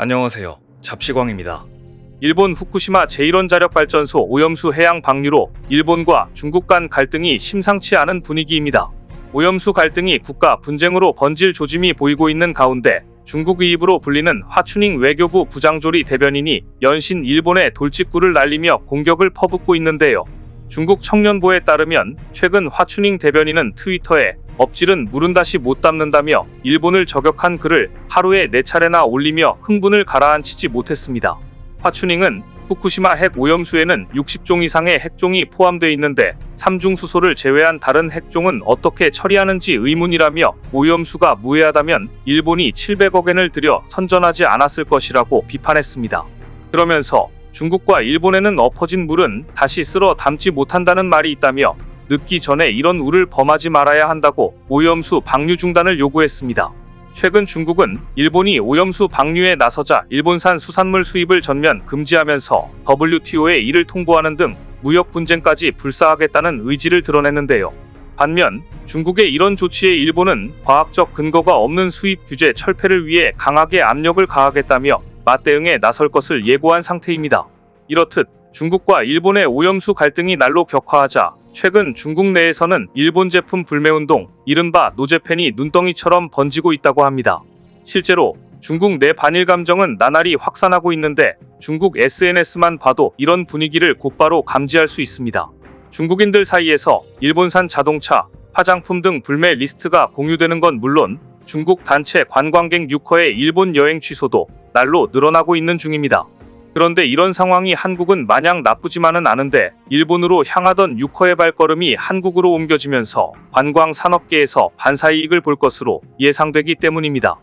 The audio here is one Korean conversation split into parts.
안녕하세요. 잡시광입니다. 일본 후쿠시마 제1원자력발전소 오염수 해양 방류로 일본과 중국 간 갈등이 심상치 않은 분위기입니다. 오염수 갈등이 국가 분쟁으로 번질 조짐이 보이고 있는 가운데 중국 의입으로 불리는 화춘잉 외교부 부장조리 대변인이 연신 일본에 돌직구를 날리며 공격을 퍼붓고 있는데요. 중국 청년보에 따르면 최근 화춘잉 대변인은 트위터에 엎질은 물은 다시 못 담는다며 일본을 저격한 글을 하루에 4차례나 올리며 흥분을 가라앉히지 못했습니다. 화춘잉은 후쿠시마 핵 오염수에는 60종 이상의 핵종이 포함되어 있는데 삼중수소를 제외한 다른 핵종은 어떻게 처리하는지 의문이라며 오염수가 무해하다면 일본이 700억엔을 들여 선전하지 않았을 것이라고 비판했습니다. 그러면서 중국과 일본에는 엎어진 물은 다시 쓸어 담지 못한다는 말이 있다며 늦기 전에 이런 우를 범하지 말아야 한다고 오염수 방류 중단을 요구했습니다. 최근 중국은 일본이 오염수 방류에 나서자 일본산 수산물 수입을 전면 금지하면서 WTO에 이를 통보하는 등 무역 분쟁까지 불사하겠다는 의지를 드러냈는데요. 반면 중국의 이런 조치에 일본은 과학적 근거가 없는 수입 규제 철폐를 위해 강하게 압력을 가하겠다며 맞대응에 나설 것을 예고한 상태입니다. 이렇듯 중국과 일본의 오염수 갈등이 날로 격화하자 최근 중국 내에서는 일본 제품 불매운동, 이른바 노제팬이 눈덩이처럼 번지고 있다고 합니다. 실제로 중국 내 반일 감정은 나날이 확산하고 있는데 중국 SNS만 봐도 이런 분위기를 곧바로 감지할 수 있습니다. 중국인들 사이에서 일본산 자동차, 화장품 등 불매 리스트가 공유되는 건 물론 중국 단체 관광객 6호의 일본 여행 취소도 날로 늘어나고 있는 중입니다. 그런데 이런 상황이 한국은 마냥 나쁘지만은 않은데 일본으로 향하던 6호의 발걸음이 한국으로 옮겨지면서 관광 산업계에서 반사이익을 볼 것으로 예상되기 때문입니다.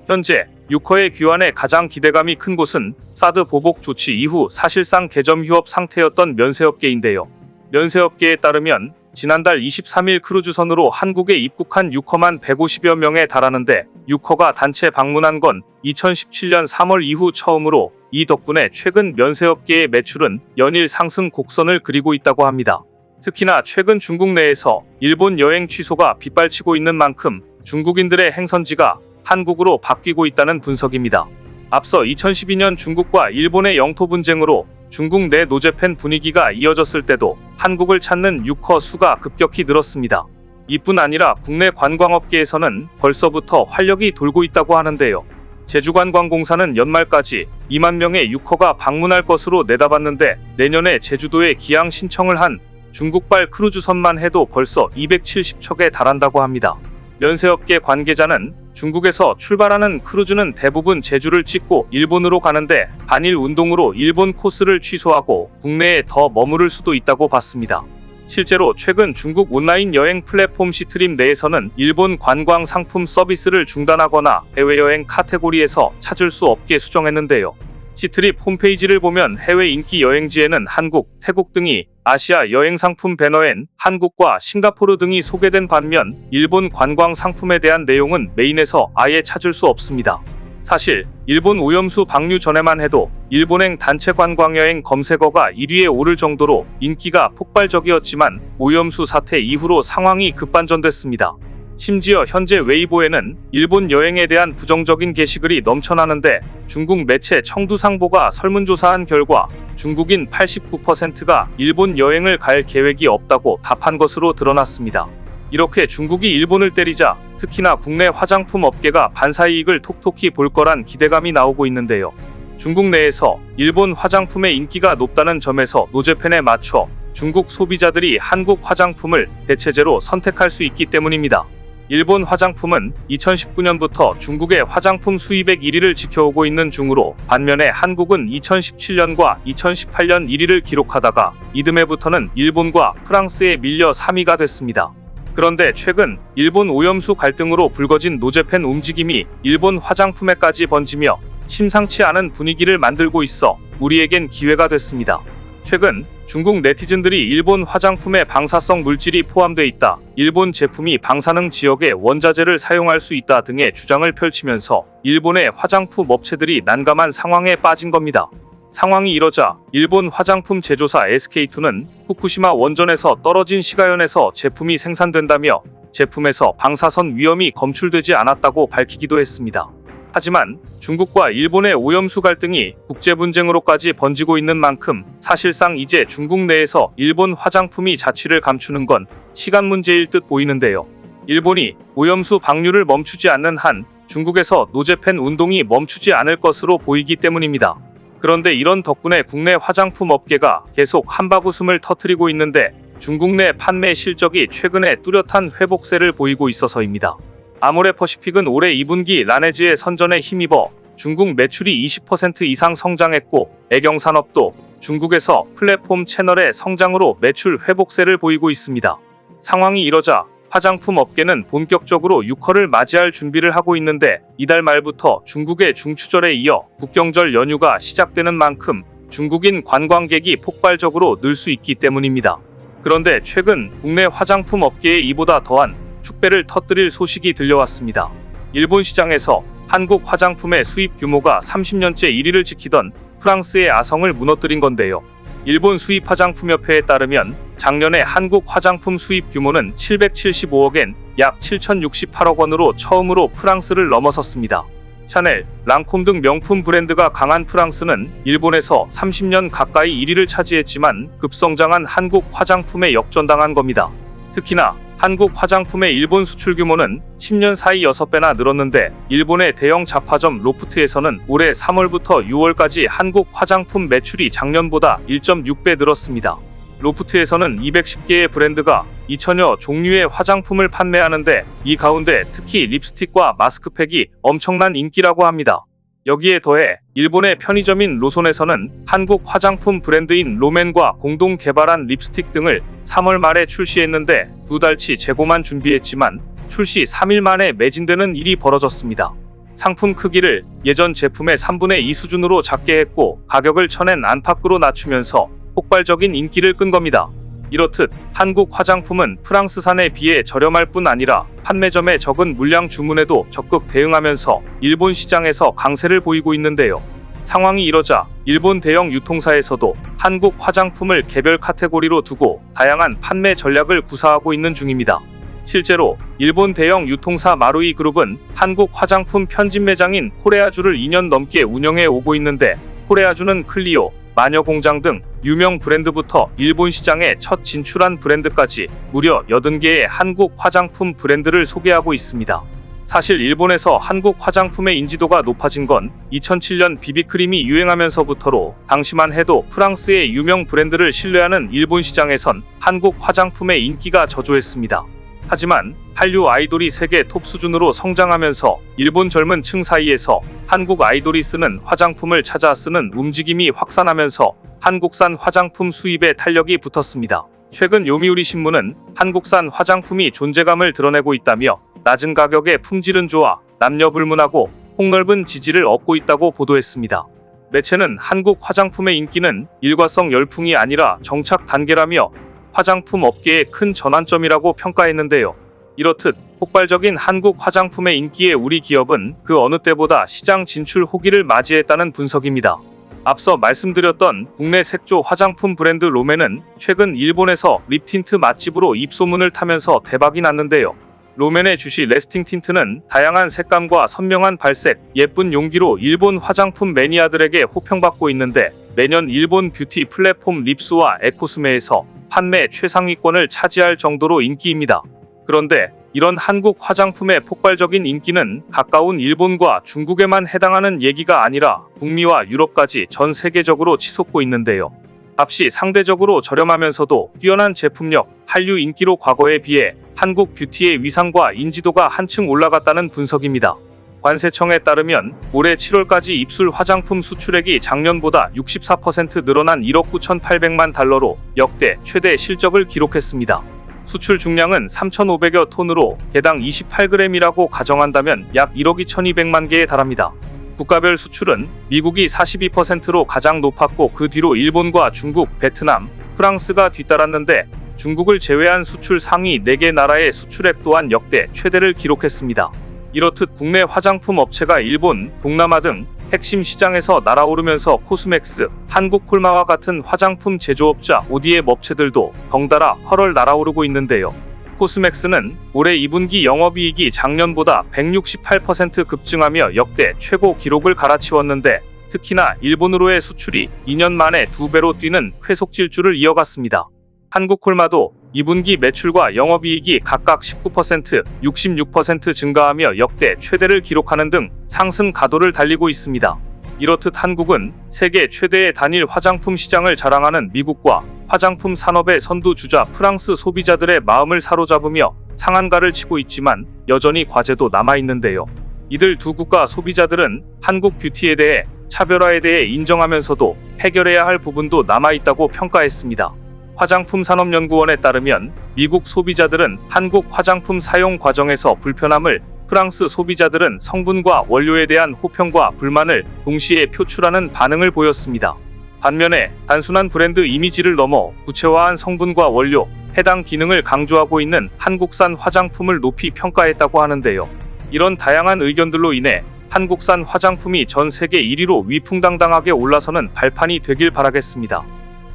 현재 6호의 귀환에 가장 기대감이 큰 곳은 사드 보복 조치 이후 사실상 개점 휴업 상태였던 면세업계인데요. 면세업계에 따르면 지난달 23일 크루즈선으로 한국에 입국한 6호만 150여 명에 달하는데 6호가 단체 방문한 건 2017년 3월 이후 처음으로 이 덕분에 최근 면세업계의 매출은 연일 상승 곡선을 그리고 있다고 합니다. 특히나 최근 중국 내에서 일본 여행 취소가 빗발치고 있는 만큼 중국인들의 행선지가 한국으로 바뀌고 있다는 분석입니다. 앞서 2012년 중국과 일본의 영토 분쟁으로 중국 내 노제팬 분위기가 이어졌을 때도 한국을 찾는 6호 수가 급격히 늘었습니다. 이뿐 아니라 국내 관광업계에서는 벌써부터 활력이 돌고 있다고 하는데요. 제주관광공사는 연말까지 2만 명의 6호가 방문할 것으로 내다봤는데 내년에 제주도에 기항 신청을 한 중국발 크루즈선만 해도 벌써 270척에 달한다고 합니다. 면세업계 관계자는 중국에서 출발하는 크루즈는 대부분 제주를 찍고 일본으로 가는데 반일 운동으로 일본 코스를 취소하고 국내에 더 머무를 수도 있다고 봤습니다. 실제로 최근 중국 온라인 여행 플랫폼 시트림 내에서는 일본 관광 상품 서비스를 중단하거나 해외여행 카테고리에서 찾을 수 없게 수정했는데요. 시트립 홈페이지를 보면 해외 인기 여행지에는 한국, 태국 등이 아시아 여행 상품 배너엔 한국과 싱가포르 등이 소개된 반면 일본 관광 상품에 대한 내용은 메인에서 아예 찾을 수 없습니다. 사실 일본 오염수 방류 전에만 해도 일본행 단체 관광여행 검색어가 1위에 오를 정도로 인기가 폭발적이었지만 오염수 사태 이후로 상황이 급반전됐습니다. 심지어 현재 웨이보에는 일본 여행에 대한 부정적인 게시글이 넘쳐나는데 중국 매체 청두상보가 설문조사한 결과 중국인 89%가 일본 여행을 갈 계획이 없다고 답한 것으로 드러났습니다. 이렇게 중국이 일본을 때리자 특히나 국내 화장품 업계가 반사이익을 톡톡히 볼 거란 기대감이 나오고 있는데요. 중국 내에서 일본 화장품의 인기가 높다는 점에서 노제팬에 맞춰 중국 소비자들이 한국 화장품을 대체제로 선택할 수 있기 때문입니다. 일본 화장품은 2019년부터 중국의 화장품 수입액 1위를 지켜오고 있는 중으로 반면에 한국은 2017년과 2018년 1위를 기록하다가 이듬해부터는 일본과 프랑스에 밀려 3위가 됐습니다. 그런데 최근 일본 오염수 갈등으로 불거진 노제팬 움직임이 일본 화장품에까지 번지며 심상치 않은 분위기를 만들고 있어 우리에겐 기회가 됐습니다. 최근 중국 네티즌들이 일본 화장품에 방사성 물질이 포함돼 있다, 일본 제품이 방사능 지역의 원자재를 사용할 수 있다 등의 주장을 펼치면서 일본의 화장품 업체들이 난감한 상황에 빠진 겁니다. 상황이 이러자 일본 화장품 제조사 SK2는 후쿠시마 원전에서 떨어진 시가연에서 제품이 생산된다며 제품에서 방사선 위험이 검출되지 않았다고 밝히기도 했습니다. 하지만 중국과 일본의 오염수 갈등이 국제 분쟁으로까지 번지고 있는 만큼 사실상 이제 중국 내에서 일본 화장품이 자취를 감추는 건 시간 문제일 듯 보이는데요. 일본이 오염수 방류를 멈추지 않는 한 중국에서 노재팬 운동이 멈추지 않을 것으로 보이기 때문입니다. 그런데 이런 덕분에 국내 화장품 업계가 계속 한바구음을 터뜨리고 있는데 중국 내 판매 실적이 최근에 뚜렷한 회복세를 보이고 있어서입니다. 아모레퍼시픽은 올해 2분기 라네즈의 선전에 힘입어 중국 매출이 20% 이상 성장했고 애경산업도 중국에서 플랫폼 채널의 성장으로 매출 회복세를 보이고 있습니다. 상황이 이러자 화장품 업계는 본격적으로 6월을 맞이할 준비를 하고 있는데 이달 말부터 중국의 중추절에 이어 국경절 연휴가 시작되는 만큼 중국인 관광객이 폭발적으로 늘 수 있기 때문입니다. 그런데 최근 국내 화장품 업계에 이보다 더한 축배를 터뜨릴 소식이 들려왔습니다. 일본 시장에서 한국 화장품의 수입 규모가 30년째 1위를 지키던 프랑스의 아성을 무너뜨린 건데요. 일본 수입화장품협회에 따르면 작년에 한국 화장품 수입 규모는 775억엔, 약 7,068억 원으로 처음으로 프랑스를 넘어섰습니다. 샤넬, 랑콤 등 명품 브랜드가 강한 프랑스는 일본에서 30년 가까이 1위를 차지했지만 급성장한 한국 화장품에 역전당한 겁니다. 특히나 한국 화장품의 일본 수출 규모는 10년 사이 6배나 늘었는데 일본의 대형 잡화점 로프트에서는 올해 3월부터 6월까지 한국 화장품 매출이 작년보다 1.6배 늘었습니다. 로프트에서는 210개의 브랜드가 2,000여 종류의 화장품을 판매하는데 이 가운데 특히 립스틱과 마스크팩이 엄청난 인기라고 합니다. 여기에 더해 일본의 편의점인 로손에서는 한국 화장품 브랜드인 로맨과 공동 개발한 립스틱 등을 3월 말에 출시했는데 2달치 재고만 준비했지만 출시 3일 만에 매진되는 일이 벌어졌습니다. 상품 크기를 예전 제품의 3분의 2 수준으로 작게 했고 가격을 천엔 안팎으로 낮추면서 폭발적인 인기를 끈 겁니다. 이렇듯 한국 화장품은 프랑스산에 비해 저렴할 뿐 아니라 판매점의 적은 물량 주문에도 적극 대응하면서 일본 시장에서 강세를 보이고 있는데요. 상황이 이러자 일본 대형 유통사에서도 한국 화장품을 개별 카테고리로 두고 다양한 판매 전략을 구사하고 있는 중입니다. 실제로 일본 대형 유통사 마루이 그룹은 한국 화장품 편집 매장인 코레아주를 2년 넘게 운영해 오고 있는데 코레아주는 클리오, 마녀공장 등 유명 브랜드부터 일본 시장에 첫 진출한 브랜드까지 무려 80개의 한국 화장품 브랜드를 소개하고 있습니다. 사실 일본에서 한국 화장품의 인지도가 높아진 건 2007년 비비크림이 유행하면서부터로 당시만 해도 프랑스의 유명 브랜드를 신뢰하는 일본 시장에선 한국 화장품의 인기가 저조했습니다. 하지만 한류 아이돌이 세계 톱 수준으로 성장하면서 일본 젊은 층 사이에서 한국 아이돌이 쓰는 화장품을 찾아 쓰는 움직임이 확산하면서 한국산 화장품 수입에 탄력이 붙었습니다. 최근 요미우리 신문은 한국산 화장품이 존재감을 드러내고 있다며 낮은 가격에 품질은 좋아 남녀 불문하고 폭넓은 지지를 얻고 있다고 보도했습니다. 매체는 한국 화장품의 인기는 일과성 열풍이 아니라 정착 단계라며 화장품 업계의 큰 전환점이라고 평가했는데요. 이렇듯 폭발적인 한국 화장품의 인기에 우리 기업은 그 어느 때보다 시장 진출 호기를 맞이했다는 분석입니다. 앞서 말씀드렸던 국내 색조 화장품 브랜드 로맨은 최근 일본에서 립틴트 맛집으로 입소문을 타면서 대박이 났는데요. 로맨의 주시 레스팅 틴트는 다양한 색감과 선명한 발색, 예쁜 용기로 일본 화장품 매니아들에게 호평받고 있는데 매년 일본 뷰티 플랫폼 립스와 에코스메에서 판매 최상위권을 차지할 정도로 인기입니다. 그런데 이런 한국 화장품의 폭발적인 인기는 가까운 일본과 중국에만 해당하는 얘기가 아니라 북미와 유럽까지 전 세계적으로 치솟고 있는데요. 값이 상대적으로 저렴하면서도 뛰어난 제품력, 한류 인기로 과거에 비해 한국 뷰티의 위상과 인지도가 한층 올라갔다는 분석입니다. 관세청에 따르면 올해 7월까지 입술 화장품 수출액이 작년보다 64% 늘어난 1억 9,800만 달러로 역대 최대 실적을 기록했습니다. 수출 중량은 3,500여 톤으로 개당 28g이라고 가정한다면 약 1억 2,200만 개에 달합니다. 국가별 수출은 미국이 42%로 가장 높았고 그 뒤로 일본과 중국, 베트남, 프랑스가 뒤따랐는데 중국을 제외한 수출 상위 4개 나라의 수출액 또한 역대 최대를 기록했습니다. 이렇듯 국내 화장품 업체가 일본, 동남아 등 핵심 시장에서 날아오르면서 코스맥스, 한국콜마와 같은 화장품 제조업자 ODM 업체들도 덩달아 헐헐 날아오르고 있는데요. 코스맥스는 올해 2분기 영업이익이 작년보다 168% 급증하며 역대 최고 기록을 갈아치웠는데 특히나 일본으로의 수출이 2년 만에 2배로 뛰는 회속 질주를 이어갔습니다. 한국콜마도 2분기 매출과 영업이익이 각각 19%, 66% 증가하며 역대 최대를 기록하는 등 상승 가도를 달리고 있습니다. 이렇듯 한국은 세계 최대의 단일 화장품 시장을 자랑하는 미국과 화장품 산업의 선두주자 프랑스 소비자들의 마음을 사로잡으며 상한가를 치고 있지만 여전히 과제도 남아있는데요. 이들 두 국가 소비자들은 한국 뷰티에 대해 차별화에 대해 인정하면서도 해결해야 할 부분도 남아있다고 평가했습니다. 화장품산업연구원에 따르면 미국 소비자들은 한국 화장품 사용 과정에서 불편함을, 프랑스 소비자들은 성분과 원료에 대한 호평과 불만을 동시에 표출하는 반응을 보였습니다. 반면에 단순한 브랜드 이미지를 넘어 구체화한 성분과 원료, 해당 기능을 강조하고 있는 한국산 화장품을 높이 평가했다고 하는데요. 이런 다양한 의견들로 인해 한국산 화장품이 전 세계 1위로 위풍당당하게 올라서는 발판이 되길 바라겠습니다.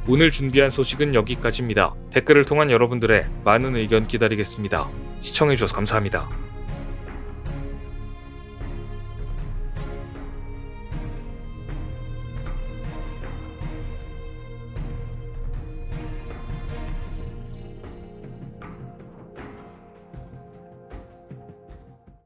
오늘 준비한 소식은 여기까지입니다. 댓글을 통한 여러분들의 많은 의견 기다리겠습니다. 시청해주셔서 감사합니다.